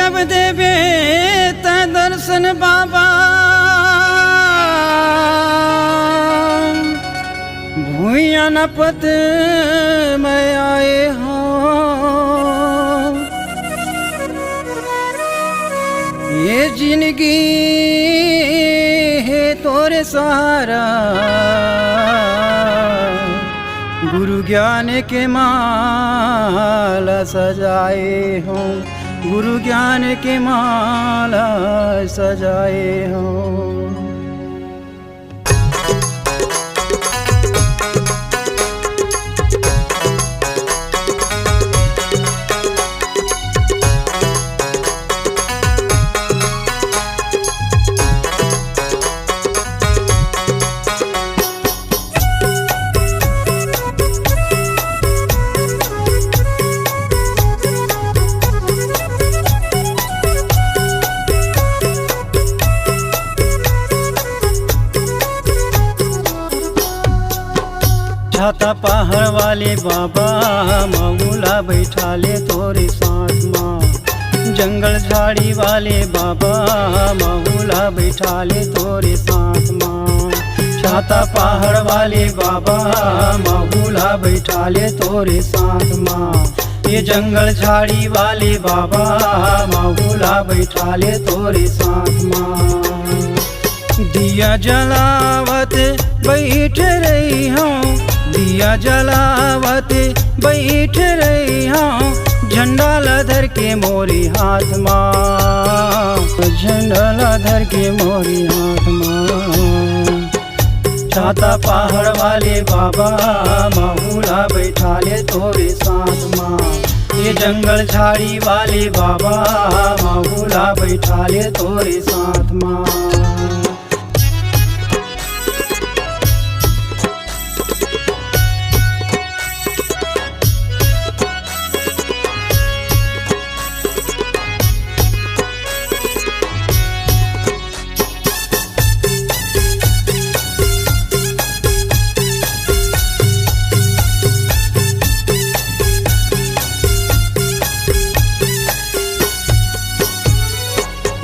अब देवे त दर्शन बाबा भूया न पत मैं आए हो ये जिंदगी है तोरे सहारा गुरु ज्ञान के माला सजाए हो गुरु ज्ञान के माला सजाए हो। छाता पहाड़ वाले बाबा मऊला बैठा ले तोरे साथ माँ जंगल झाड़ी वाले बाबा मऊला बैठा ले तोरे साथ माँ छाता पहाड़ वाले बाबा मऊला बैठा ले तोरे साथ माँ ये जंगल झाड़ी वाले बाबा मऊला बैठा ले तोरे साथ माँ दिया जलावत बैठ रही हूँ दिया जलावत बैठ रही हूँ झंडा धर के मोरी हाथ माँ झंडा धर के मोरी हाथ माँ छाता पहाड़ वाले बाबा मऊला बैठा ले तोरे साथ माँ ये जंगल झाड़ी वाले बाबा मऊला बैठा ले तोरे साथ माँ।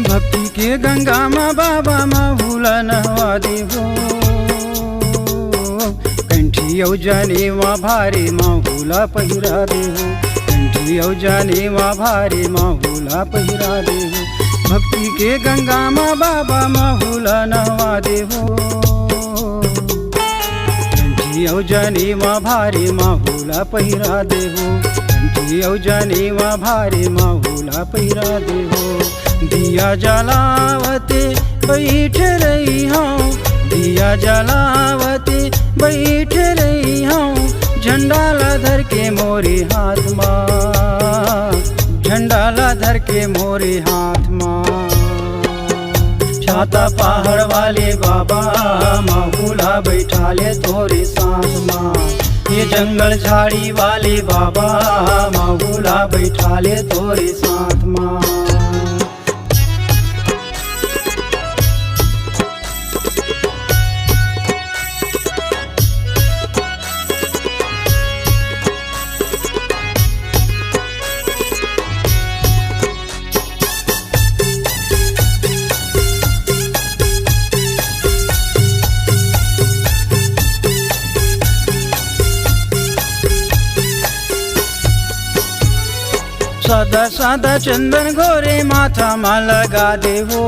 भक्ति के गंगा माँ बाबा मऊला नहवा देहो कंठी जाने माँ भारे मऊला पहिरा देहो कंठी जाने माँ भारे मऊला पहिरा देहो भक्ति के गंगा माँ बाबा मऊला नहवा देहो कंठी जाने माँ भारे मऊला पहिरा देहो कंठी जाने माँ भारे मऊला पहिरा देहो दिया जलावत बैठ रही हूँ दिया जलावत बैठ रही हूँ झंडा धर के मोरे हाथ माँ झंडा धर के मोरे हाथ माँ छाता पहाड़ वाले बाबा मऊला बैठा ले तोरे साथ माँ ये जंगल झाड़ी वाले बाबा मऊला बैठा ले तोरे साथ माँ। सादा सादा चंदन घोरे माथा मा लगा देवो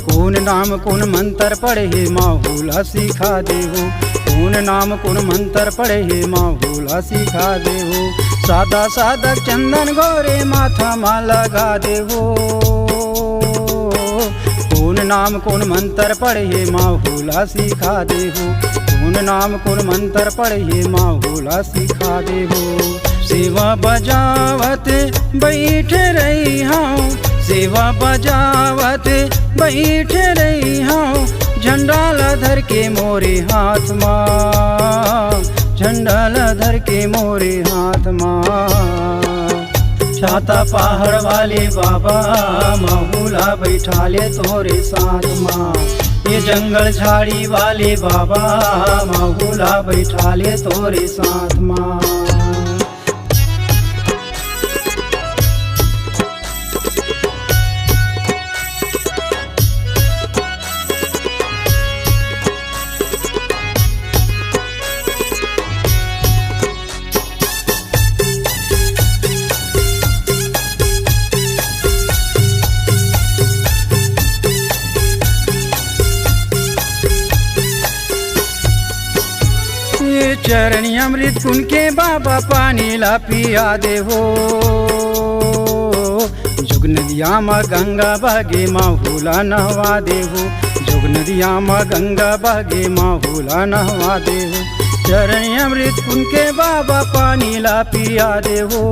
कौन नाम कौन मंत्र पढ़े हे मऊला सिखा देवो कौन नाम कौन मंत्र पढ़े हे मऊला सिखा देवो सादा सादा चंदन घोरे माथा मा लगा देवो कौन नाम कौन मंत्र पढ़े हे मऊला सिखा देवो कौन नाम कौन मंत्र पढ़े हे मऊला सिखा देवो सेवा बजावत बैठ रही हूँ सेवा बजावत बैठ रही हूँ झंडा धर के मोरे हाथ माँ झंडा धर के मोरे हाथ माँ छाता पहाड़ वाले बाबा मऊला बैठा ले तोरे साथ माँ ये जंगल झाड़ी वाले बाबा मऊला बैठा ले तोरे साथ माँ। चरणी अमृत कुन के बाबा पानी ला पिया दे हो। जुग नदिया में गंगा बगे माहूला नहवा दे हो। जुग नदिया में गंगा बगे माहूला नहवा दे हो। चरणी अमृत कुन के बाबा पानी ला पिया दे हो।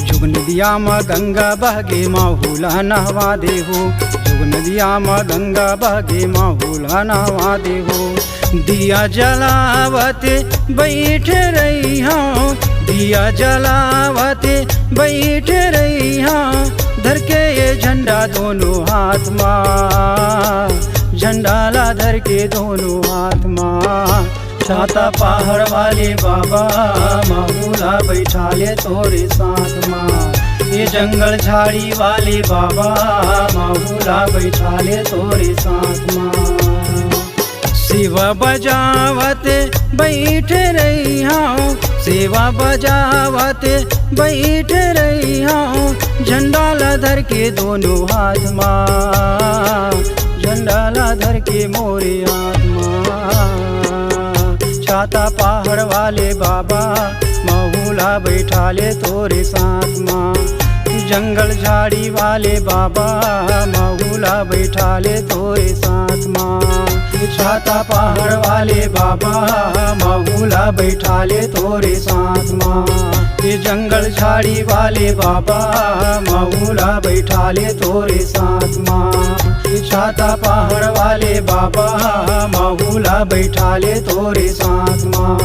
जुग नदिया में गंगा बगे माहूला नहवा दे हो। जुग नदिया में गंगा बगे माहूला नहवा दे हो। दिया जलावते बैठ रही हाँ, दिया जलावते बैठ रही हाँ, धर के ये झंडा दोनों हाथ माँ, झंडा ला धर के दोनों हाथ माँ। छाता पहाड़ वाले बाबा माहूला बैठा ले तोरे साथ माँ। ये जंगल झाड़ी वाले बाबा माहूला बैठा ले तोरे साथ माँ। सेवा बजावते बैठ रही हाँ, सेवा बजावते बैठ रही हाँ, झंडा ला धर के दोनों हाथ माँ, झंडा ला धर के मोरे हाथ माँ। छाता पहाड़ वाले बाबा माहूला बैठा ले तोरे साथ माँ। जंगल झाड़ी वाले बाबा माहूला बैठा ले तोरे साथ माँ। छाता पहाड़ वाले बाबा माहूला बैठा ले तोरे साथ माँ। ये जंगल झाड़ी वाले बाबा माहूला बैठा ले तोरे साथ माँ। छाता पहाड़ वाले बाबा माहूला बैठा ले तोरे साथ माँ।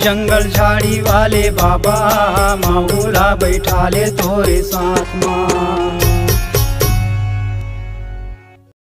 जंगल झाड़ी वाले बाबा माहूला बैठा ले तोरे साथ माँ।